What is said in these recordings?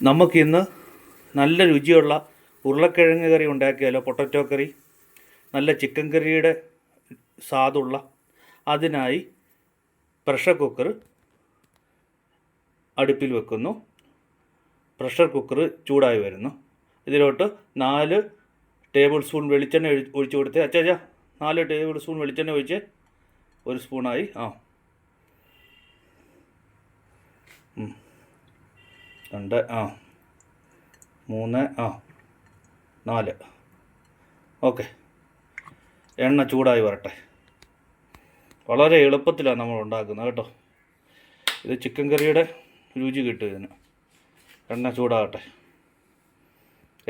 നമുക്കിന്ന് നല്ല രുചിയുള്ള ഉരുളക്കിഴങ്ങ് കറി ഉണ്ടാക്കിയാലോ? പൊട്ടറ്റോ കറി, നല്ല ചിക്കൻ കറിയുടെ സ്വാദുള്ള. അതിനായി പ്രഷർ കുക്കർ അടുപ്പിൽ വെക്കുന്നു. പ്രഷർ കുക്കർ ചൂടായി വരുന്നു. ഇതിലോട്ട് 4 ടേബിൾ സ്പൂൺ വെളിച്ചെണ്ണ ഒഴിച്ചു കൊടുത്തേ. അച്ചാ 4 ടേബിൾ സ്പൂൺ വെളിച്ചെണ്ണ ഒഴിച്ച് 1 സ്പൂണായി. 2 3 4. ഓക്കെ, എണ്ണ ചൂടായി വരട്ടെ. വളരെ എളുപ്പത്തിലാണ് നമ്മൾ ഉണ്ടാക്കുന്നത് കേട്ടോ. ഇത് ചിക്കൻ കറിയുടെ രുചി കിട്ടും ഇതിന്. എണ്ണ ചൂടാകട്ടെ.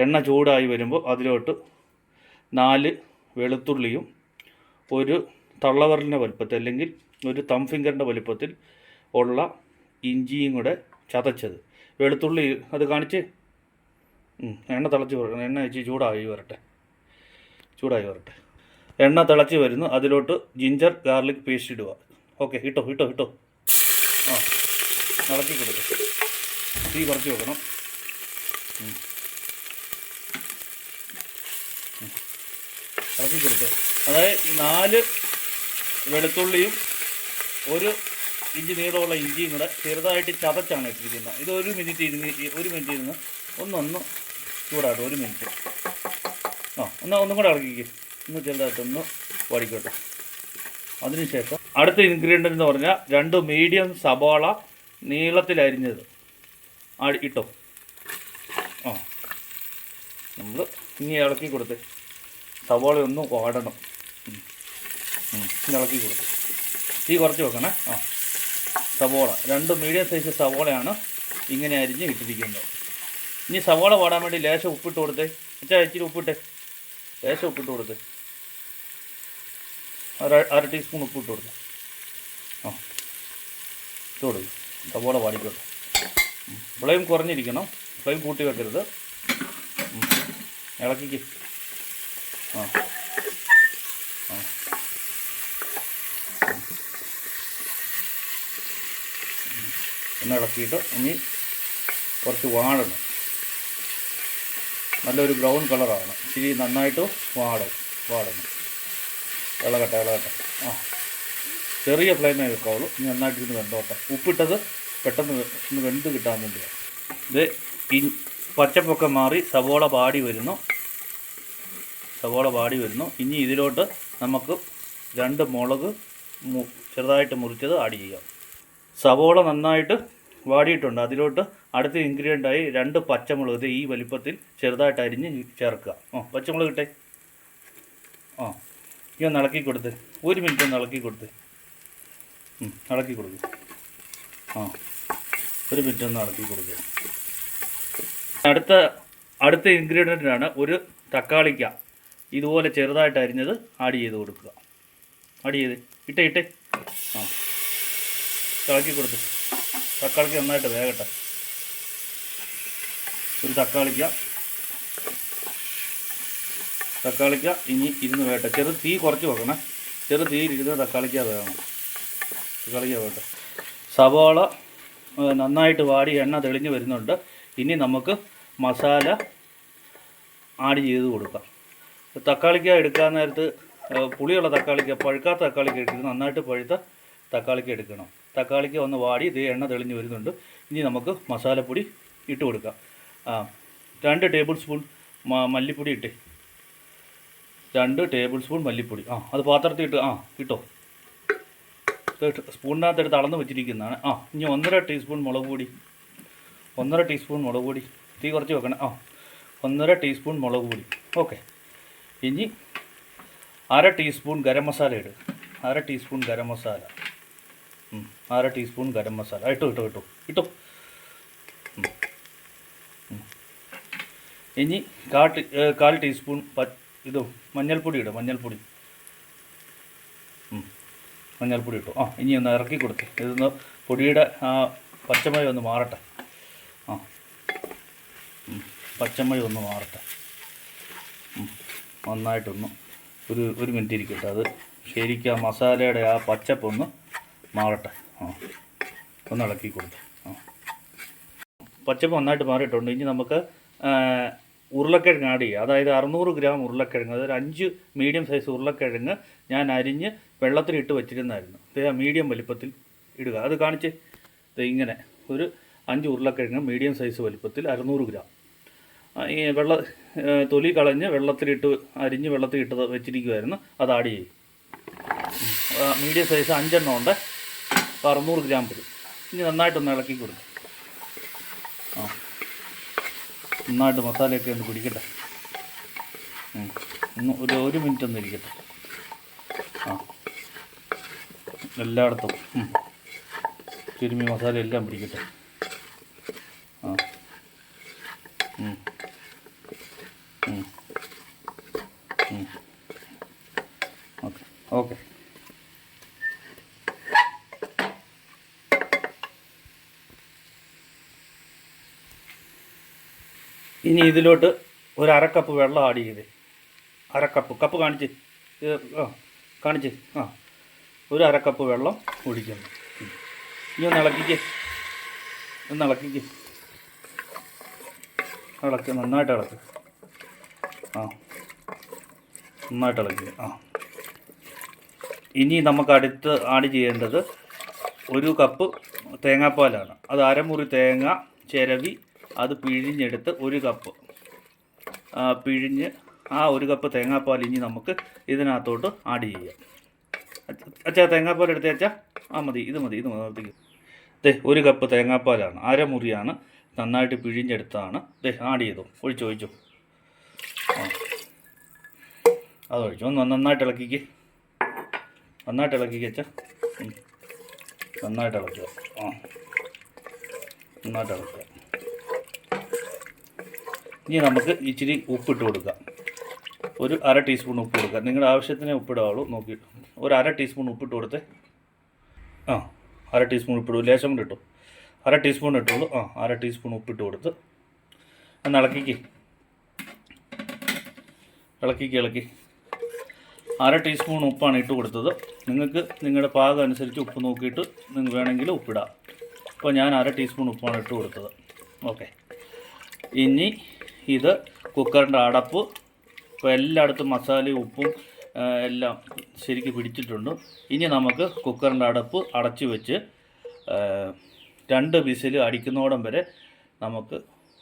എണ്ണ ചൂടായി വരുമ്പോൾ അതിലോട്ട് 4 വെളുത്തുള്ളിയും 1 തള്ളവരലിൻ്റെ വലുപ്പത്തിൽ അല്ലെങ്കിൽ ഒരു തം ഫിംഗറിൻ്റെ വലുപ്പത്തിൽ ഉള്ള ഇഞ്ചിയും കൂടെ ചതച്ചത്. വെളുത്തുള്ളി അത് കാണിച്ച് എണ്ണ തിളച്ച് എണ്ണ വെച്ച് ചൂടായി വരട്ടെ. എണ്ണ തിളച്ച് വരുന്നു. അതിലോട്ട് ജിഞ്ചർ ഗാർലിക് പേസ്റ്റ് ഇടുക. ഓക്കെ, ഇട്ടോ. ഇളക്കി കൊടുക്കുക. തീ കുറച്ച് വെക്കണം. ഇളക്കി കൊടുക്കുക. അതായത് 4 വെളുത്തുള്ളിയും 1 ഇഞ്ചി നീളമുള്ള ഇഞ്ചിയും കൂടെ ചെറുതായിട്ട് ചതച്ചാണ് ഇട്ടിരിക്കുന്നത്. ഇത് 1 മിനിറ്റ് ഇരുന്ന് ഒന്ന് ചൂടാകട്ടെ. 1 മിനിറ്റ്. ഒന്നും കൂടെ ഇളക്കിക്ക്. ചെറുതായിട്ടൊന്ന് വടിക്കട്ടെ. അതിനുശേഷം അടുത്ത ഇൻഗ്രീഡിയൻ്റ് എന്ന് പറഞ്ഞാൽ 2 മീഡിയം സവാള നീളത്തിലരിഞ്ഞത് ഇട്ടോ. നമ്മൾ ഇനി ഇളക്കി കൊടുത്ത് സവാള ഒന്ന് വാടണം. ഇളക്കി കൊടുത്ത് തീ കുറച്ച് വെക്കണേ. സവോള 2 മീഡിയം സൈസ് സവോളയാണ് ഇങ്ങനെ അരിഞ്ഞ് ഇട്ടിരിക്കുന്നത്. ഇനി സവോള വാടാൻ വേണ്ടി ലേശം ഉപ്പിട്ട് കൊടുത്തേ. ഇച്ചിരി ഉപ്പിട്ടെ. ലേശം ഉപ്പിട്ട് കൊടുത്തേ. 1/2 ടീസ്പൂൺ ഉപ്പിട്ട് കൊടുത്തേ. ഇട്ട് കൊടുക്കും. സവോള വാടിക്കോട്ടെ. ഫ്ലെയിം കുറഞ്ഞിരിക്കണം. ഫ്ലെയിം കൂട്ടി വെക്കരുത്. ഇളക്കിക്ക്. ഒന്ന് ഇളക്കിയിട്ട് ഇനി കുറച്ച് വാടണം. നല്ലൊരു ബ്രൗൺ കളറാണ്. ഇച്ചിരി നന്നായിട്ട് വാടണം. ഇളകട്ടെ. ചെറിയ ഫ്ലെയിമേ വെക്കാവുള്ളൂ. ഇനി നന്നായിട്ട് ഇരുന്ന് വെന്തോട്ടെ. ഉപ്പിട്ടത് പെട്ടെന്ന് ഒന്ന് വെന്ത് കിട്ടാൻ വേണ്ടിയാണ്. ഇത് പച്ചപ്പൊക്കെ മാറി സവോള വാടി വരുന്നു. ഇനി ഇതിലോട്ട് നമുക്ക് 2 മുളക് ചെറുതായിട്ട് മുറിച്ചത് ആഡ് ചെയ്യാം. സവോള നന്നായിട്ട് വാടിയിട്ടുണ്ട്. അതിലോട്ട് അടുത്ത ഇൻഗ്രീഡിയൻ്റായി 2 പച്ചമുളക് ഈ വലിപ്പത്തിൽ ചെറുതായിട്ട് അരിഞ്ഞ് ചേർക്കുക. പച്ചമുളക് ഇട്ടേ. ഈ ഒന്ന് ഇളക്കി കൊടുത്ത് 1 മിനിറ്റ് ഒന്ന് ഇളക്കി കൊടുത്ത്. ഇളക്കി കൊടുക്കുക. 1 മിനിറ്റ് ഒന്ന് ഇളക്കി കൊടുക്കുക. അടുത്ത ഇൻഗ്രീഡിയൻ്റാണ് 1 തക്കാളിക്ക ഇതുപോലെ ചെറുതായിട്ട് അരിഞ്ഞത് ആഡ് ചെയ്ത് കൊടുക്കുക. ഇട്ടേ. ഇളക്കി കൊടുത്ത് തക്കാളിക്ക് നന്നായിട്ട് വേകട്ടെ. 1 തക്കാളിക്ക ഇനി ഇരുന്ന് വേകട്ടെ. ചെറു തീ കുറച്ച് വെക്കണം. ചെറു തീയിലിരുന്ന് തക്കാളിക്ക വേകട്ടെ. സവാള നന്നായിട്ട് വാടി എണ്ണ തെളിഞ്ഞ് വരുന്നുണ്ട്. ഇനി നമുക്ക് മസാല ആഡ് ചെയ്ത് കൊടുക്കാം. തക്കാളിക്ക എടുക്കാൻ നേരത്ത് പുളിയുള്ള തക്കാളിക്ക, പഴുക്കാത്ത തക്കാളിക്ക എടുക്കുന്നത്. നന്നായിട്ട് പഴുത്ത തക്കാളിക്ക എടുക്കണം. തക്കാളിക്ക ഒന്ന് വാടി ഇത് എണ്ണ തെളിഞ്ഞ് വരുന്നുണ്ട്. ഇനി നമുക്ക് മസാലപ്പൊടി ഇട്ട് കൊടുക്കാം. 2 ടേബിൾ സ്പൂൺ മല്ലിപ്പൊടി ഇട്ടേ. 2 ടേബിൾ സ്പൂൺ മല്ലിപ്പൊടി. അത് പാത്രത്തിൽ ഇട്ടോ. സ്പൂണിനകത്തെടുത്ത് അളന്ന് വെച്ചിരിക്കുന്നതാണ്. ഇനി 1.5 ടീസ്പൂൺ മുളക് പൊടി. തീ കുറച്ച് വെക്കണം. 1.5 ടീസ്പൂൺ മുളക് പൊടി. ഓക്കെ. ഇനി 1/2 ടീസ്പൂൺ ഗരം മസാല ഇടുക. 1/2 ടീസ്പൂൺ ഗരം മസാല. ഇട്ടോ. ഇനി 1/4 ടീസ്പൂൺ മഞ്ഞൾപ്പൊടി ഇടുക. മഞ്ഞൾപ്പൊടി ഇട്ടു. ഇനി ഒന്ന് ഇറക്കി കൊടുത്ത് ഇതൊന്ന് പൊടിയുടെ പച്ചമയം ഒന്ന് മാറട്ടെ. നന്നായിട്ടൊന്ന് ഒരു മിനിറ്റ് ഇരിക്കട്ടെ. അത് ശരിക്കും ആ മസാലയുടെ ആ പച്ചപ്പൊന്ന് മാറട്ടെ. ഒന്ന് ഇളക്കി കൊടുത്ത് പച്ചപ്പ് നന്നായിട്ട് മാറിയിട്ടുണ്ട്. ഇനി നമുക്ക് ഉരുളക്കിഴങ്ങ് ആഡ് ചെയ്യുക. അതായത് 600 ഗ്രാം ഉരുളക്കിഴങ്ങ്, അതൊരു 5 മീഡിയം സൈസ് ഉരുളക്കിഴങ്ങ് ഞാൻ അരിഞ്ഞ് വെള്ളത്തിലിട്ട് വെച്ചിരുന്നായിരുന്നു. മീഡിയം വലിപ്പത്തിൽ ഇടുക. അത് കാണിച്ച് ഇങ്ങനെ ഒരു 5 ഉരുളക്കിഴങ്ങ് മീഡിയം സൈസ് വലിപ്പത്തിൽ 600 ഗ്രാം ഈ തൊലി കളഞ്ഞ് വെള്ളത്തിലിട്ട് അരിഞ്ഞ് വെള്ളത്തിലിട്ട് വെച്ചിരിക്കുമായിരുന്നു. അത് ആഡ് ചെയ്യും. മീഡിയം സൈസ് 5 എണ്ണം ഉണ്ട്. 600 ഗ്രാം വരും. ഇനി നന്നായിട്ടൊന്ന് ഇളക്കി കൊടുക്കും. നന്നായിട്ട് മസാലയൊക്കെ ഒന്ന് പിടിക്കട്ടെ. ഒരു മിനിറ്റ് ഒന്ന് ഇരിക്കട്ടെ. എല്ലായിടത്തും തിരുമ്മി മസാല എല്ലാം പിടിക്കട്ടെ. Okay okay. ഇനി ഇതിലോട്ട് ഒരു 1/2 കപ്പ് വെള്ളം ആഡ് ചെയ്തേ. 1/2 കപ്പ് കാണിച്ച് കാണിച്ച് ഒരു 1/2 കപ്പ് വെള്ളം ഒഴിക്കുന്നു. ഇനി ഒന്ന് ഇളക്കിക്ക്. ഇളക്ക്, നന്നായിട്ട് ഇളക്ക്. നന്നായിട്ട് ഇളക്കി. ഇനി നമുക്ക് അടുത്ത് ആഡ് ചെയ്യേണ്ടത് 1 കപ്പ് തേങ്ങാപ്പാലാണ്. അത് അരമുറി തേങ്ങ ചിരവി അത് പിഴിഞ്ഞെടുത്ത് 1 കപ്പ് പിഴിഞ്ഞ് 1 കപ്പ് തേങ്ങാപ്പാൽ ഇനി നമുക്ക് ഇതിനകത്തോട്ട് ആഡ് ചെയ്യാം. അച്ഛാ തേങ്ങാപ്പാൽ എടുത്തേ അച്ഛാ. മതി, ഇത് നിർത്തിക്കും. 1 കപ്പ് തേങ്ങാപ്പാലാണ്, അരമുറിയാണ്, നന്നായിട്ട് പിഴിഞ്ഞെടുത്താണ്. ആഡ് ചെയ്തു. ഒഴിച്ചു അതൊഴിച്ചു. ഒന്ന് നന്നായിട്ട് ഇളക്കിക്ക് അച്ഛാ. നന്നായിട്ട് ഇളക്കുക. നന്നായിട്ട് ഇളക്കുക. ഇനി നമുക്ക് ഇച്ചിരി ഉപ്പിട്ട് കൊടുക്കാം. ഒരു 1/2 ടീസ്പൂൺ ഉപ്പ് കൊടുക്കുക. നിങ്ങളുടെ ആവശ്യത്തിന് ഉപ്പിടാവുള്ളൂ നോക്കിയിട്ട്. ഒരു 1/2 ടീസ്പൂൺ ഉപ്പിട്ട് കൊടുത്തേ. 1/2 ടീസ്പൂൺ ഉപ്പിടും. ലേശം കൂടെ ഇട്ടു. 1/2 ടീസ്പൂൺ ഇട്ടുള്ളൂ. 1/2 ടീസ്പൂൺ ഉപ്പിട്ട് കൊടുത്ത് ഒന്ന് ഇളക്കി. 1/2 ടീസ്പൂൺ ഉപ്പാണ് ഇട്ട് കൊടുത്തത്. നിങ്ങൾക്ക് നിങ്ങളുടെ പാകം അനുസരിച്ച് ഉപ്പ് നോക്കിയിട്ട് നിങ്ങൾക്ക് വേണമെങ്കിൽ ഉപ്പിടാം. അപ്പോൾ ഞാൻ 1/2 ടീസ്പൂൺ ഉപ്പാണ് ഇട്ട് കൊടുത്തത്. ഓക്കെ. ഇനി ഇത് കുക്കറിൻ്റെ അടപ്പ്. ഇപ്പോൾ എല്ലായിടത്തും മസാലയും ഉപ്പും എല്ലാം ശരിക്ക് പിടിച്ചിട്ടുണ്ട്. ഇനി നമുക്ക് കുക്കറിൻ്റെ അടപ്പ് അടച്ചു വെച്ച് 2 വിസിൽ അടിക്കുന്നോടം വരെ നമുക്ക്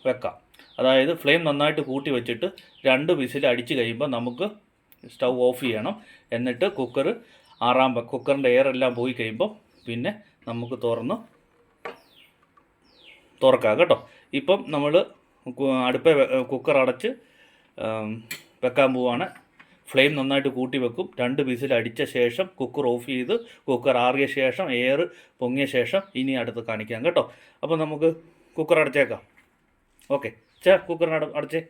വെക്കാം. അതായത് ഫ്ലെയിം നന്നായിട്ട് കൂട്ടി വെച്ചിട്ട് 2 വിസിൽ അടിച്ച് കഴിയുമ്പോൾ നമുക്ക് സ്റ്റൗ ഓഫ് ചെയ്യണം. എന്നിട്ട് കുക്കറിൻ്റെ എയർ എല്ലാം പോയി കഴിയുമ്പോൾ പിന്നെ നമുക്ക് തുറക്കാം കേട്ടോ. ഇപ്പം നമ്മൾ കുക്കർ അടച്ച് വെക്കാൻ പോവാണ്. ഫ്ലെയിം നന്നായിട്ട് കൂട്ടി വെക്കും. 2 വിസിൽ അടിച്ച ശേഷം കുക്കർ ഓഫ് ചെയ്ത് കുക്കർ ആറിയ ശേഷം എയർ പൊങ്ങിയ ശേഷം ഇനി അടുത്ത് കാണിക്കാം കേട്ടോ. അപ്പോൾ നമുക്ക് കുക്കർ അടച്ചേക്കാം. ഓക്കെ കുക്കറിന് അടച്ചേ.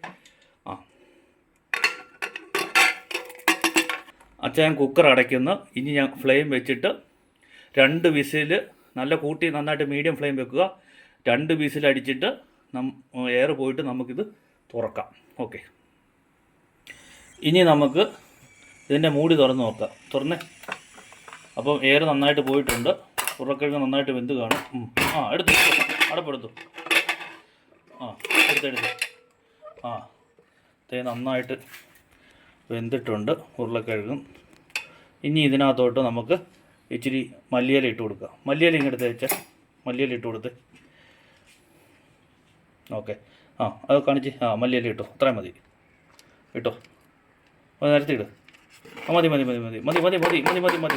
ഞാൻ കുക്കർ അടയ്ക്കുന്നു. ഇനി ഞാൻ ഫ്ലെയിം വെച്ചിട്ട് 2 വിസിൽ നല്ല കൂട്ടി നന്നായിട്ട് മീഡിയം ഫ്ലെയിം വെക്കുക. 2 വിസിൽ അടിച്ചിട്ട് എയർ പോയിട്ട് നമുക്കിത് തുറക്കാം. ഓക്കെ. ഇനി നമുക്ക് ഇതിൻ്റെ മൂടി തുറന്ന് നോക്കാം. തുറന്നേ. അപ്പം എയർ നന്നായിട്ട് പോയിട്ടുണ്ട്. ഉരുളക്കിഴങ്ങ് നന്നായിട്ട് വെന്ത് കാണും. എടുത്തു. അടപ്പെടുത്തു. എടുത്തെടുത്തു. നന്നായിട്ട് വെന്തിട്ടുണ്ട് ഉരുളക്കിഴങ്ങും. ഇനി ഇതിനകത്തോട്ട് നമുക്ക് ഇച്ചിരി മല്ലിയില ഇട്ട് കൊടുക്കുക. മല്ലിയില ഇങ്ങെടുത്ത് വെച്ചാൽ മല്ലിയില ഇട്ട് കൊടുത്ത്. ഓക്കെ. അത് കാണിച്ച്. മല്ലിയില ഇട്ടോ. അത്രയും മതി. ഇട്ടോ. നിരത്തി ഇട്.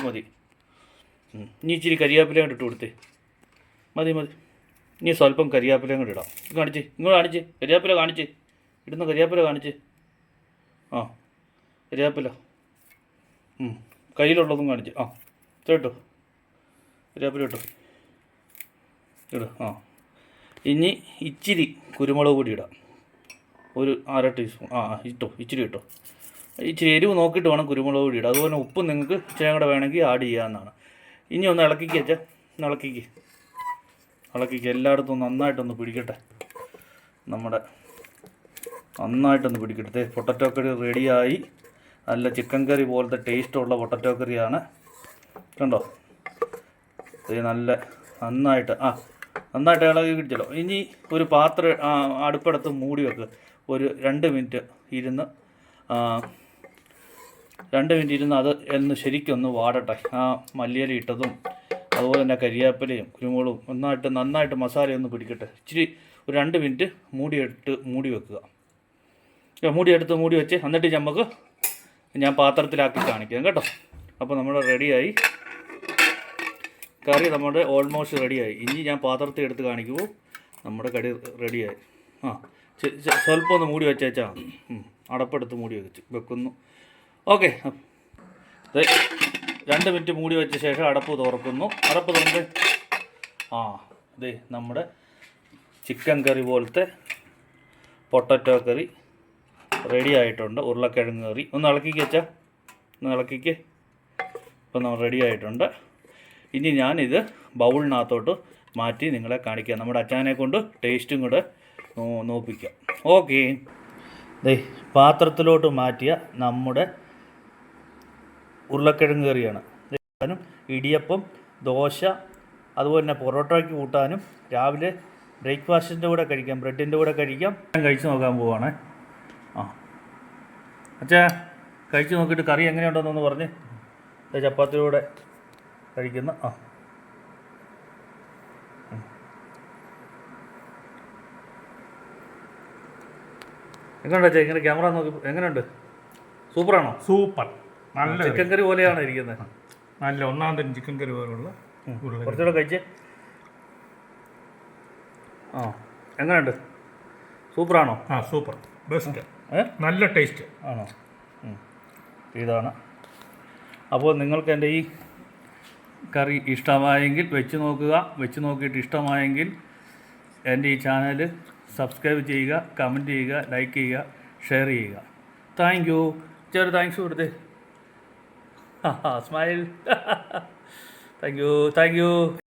മതി. ഇനി ഇച്ചിരി കരിയാപ്പില കൊണ്ട് ഇട്ട് കൊടുത്തേ. മതി. ഇനി സ്വല്പം കരിയാപ്പില കൊണ്ട് ഇടാം. ഇങ്ങോട്ട് കാണിച്ച്. കരിയാപ്പില കാണിച്ച്. ഇടുന്ന കരിയാപ്പില കാണിച്ച്. കരിയാപ്പില കയ്യിലുള്ളതും കാണിച്ച്. കേട്ടോ. കരിയാപ്പില ഇട്ടോ. ഇട്. ഇനി ഇച്ചിരി കുരുമുളക് പൊടി ഇടാം. ഒരു 1/2 ടീസ്പൂൺ. ഇച്ചിരി ഇട്ടോ. ഇച്ചിരി എരിവ് നോക്കിയിട്ട് വേണം കുരുമുളക് പൊടി ഇടാം. അതുപോലെ ഉപ്പ് നിങ്ങൾക്ക് ഇച്ചിരി കൂടെ വേണമെങ്കിൽ ആഡ് ചെയ്യാവുന്നതാണ്. ഇനി ഒന്ന് ഇളക്കിക്ക് വെച്ചാൽ ഇളക്കിക്ക് എല്ലായിടത്തും നന്നായിട്ടൊന്ന് പിടിക്കട്ടെ. നന്നായിട്ടൊന്ന് പിടിക്കട്ടെ. പൊട്ടറ്റോ കറി റെഡിയായി. നല്ല ചിക്കൻ കറി പോലത്തെ ടേസ്റ്റുള്ള പൊട്ടറ്റോ കറിയാണ്. കണ്ടോ. നന്നായിട്ട് നന്നായിട്ട് ഇളകി കിട്ടിയല്ലോ. ഇനി ഒരു പാത്രം അടുപ്പടുത്ത് മൂടി വെക്കുക. ഒരു 2 മിനിറ്റ് ഇരുന്ന് 2 മിനിറ്റ് ഇരുന്ന് അത് എന്ന് ശരിക്കൊന്ന് വാടട്ടെ. ആ മല്ലിയില ഇട്ടതും അതുപോലെ തന്നെ കരിയാപ്പിലയും കുരുമുളകും നന്നായിട്ട് മസാലയൊന്ന് പിടിക്കട്ടെ. ഇച്ചിരി ഒരു 2 മിനിറ്റ് മൂടി വെക്കുക. മൂടി വെച്ച് എന്നിട്ട് നമുക്ക് ഞാൻ പാത്രത്തിലാക്കി കാണിക്കാം കേട്ടോ. അപ്പോൾ നമ്മുടെ റെഡിയായി, കറി നമ്മുടെ ഓൾമോസ്റ്റ് റെഡിയായി. ഇനി ഞാൻ പാത്രത്തിൽ എടുത്ത് കാണിക്കുമ്പോൾ നമ്മുടെ കറി റെഡിയായി. സ്വല്പം ഒന്ന് മൂടി വെച്ചേച്ചാ അടപ്പെടുത്ത് മൂടി വെക്കുന്നു. ഓക്കെ, 2 മിനിറ്റ് മൂടി വെച്ച ശേഷം അടപ്പ് തുറക്കുന്നു. അടപ്പ് തുറന്ന് ഇതേ നമ്മുടെ ചിക്കൻ കറി പോലത്തെ പൊട്ടറ്റോ കറി റെഡി ആയിട്ടുണ്ട്. ഉരുളക്കിഴങ്ങ് കറി ഒന്ന് ഇളക്കിക്ക്. ഇപ്പം നമ്മൾ റെഡി ആയിട്ടുണ്ട്. ഇനി ഞാനിത് ബൗളിനകത്തോട്ട് മാറ്റി നിങ്ങളെ കാണിക്കാം. നമ്മുടെ അച്ചാനെ കൊണ്ട് ടേസ്റ്റും കൂടെ നോപ്പിക്കാം. ഓക്കെ, പാത്രത്തിലോട്ട് മാറ്റിയ നമ്മുടെ ഉരുളക്കിഴങ്ങ് കറിയാണ്. ഇടിയപ്പം, ദോശ, അതുപോലെ തന്നെ പൊറോട്ടയ്ക്ക് കൂട്ടാനും രാവിലെ ബ്രേക്ക്ഫാസ്റ്റിൻ്റെ കൂടെ കഴിക്കാം, ബ്രെഡിൻ്റെ കൂടെ കഴിക്കാം. ഞാൻ കഴിച്ച് നോക്കാൻ പോവാണേ. അച്ഛാ, കഴിച്ച് നോക്കിയിട്ട് കറി എങ്ങനെയുണ്ടെന്നൊന്ന് പറഞ്ഞ്. ചപ്പാത്തിയുടെ കഴിക്കുന്ന എങ്ങനെയുണ്ട് അച്ഛാ? ഇങ്ങനെ ക്യാമറ നോക്കി എങ്ങനെയുണ്ട്? സൂപ്പറാണോ? സൂപ്പർ, നല്ല ചിക്കൻ കറി പോലെയാണ് ഇരിക്കുന്നത്. നല്ല ഒന്നാം തരം ചിക്കൻ കറി പോലുള്ള. കുറച്ചുകൂടെ കഴിച്ച്. എങ്ങനെയുണ്ട്? സൂപ്പറാണോ? സൂപ്പർ, ബെസ്റ്റ്, നല്ല ടേസ്റ്റ് ആണോ? ഇതാണ്. അപ്പോൾ നിങ്ങൾക്ക് എൻ്റെ ഈ കറി ഇഷ്ടമായെങ്കിൽ വെച്ച് നോക്കുക. വെച്ച് നോക്കിയിട്ട് ഇഷ്ടമായെങ്കിൽ എൻ്റെ ഈ ചാനൽ സബ്സ്ക്രൈബ് ചെയ്യുക, കമൻറ്റ് ചെയ്യുക, ലൈക്ക് ചെയ്യുക, ഷെയർ ചെയ്യുക. Thank you. ചെറിയ താങ്ക്സ് കൊടുത്തേ. സ്മൈൽ. Thank you.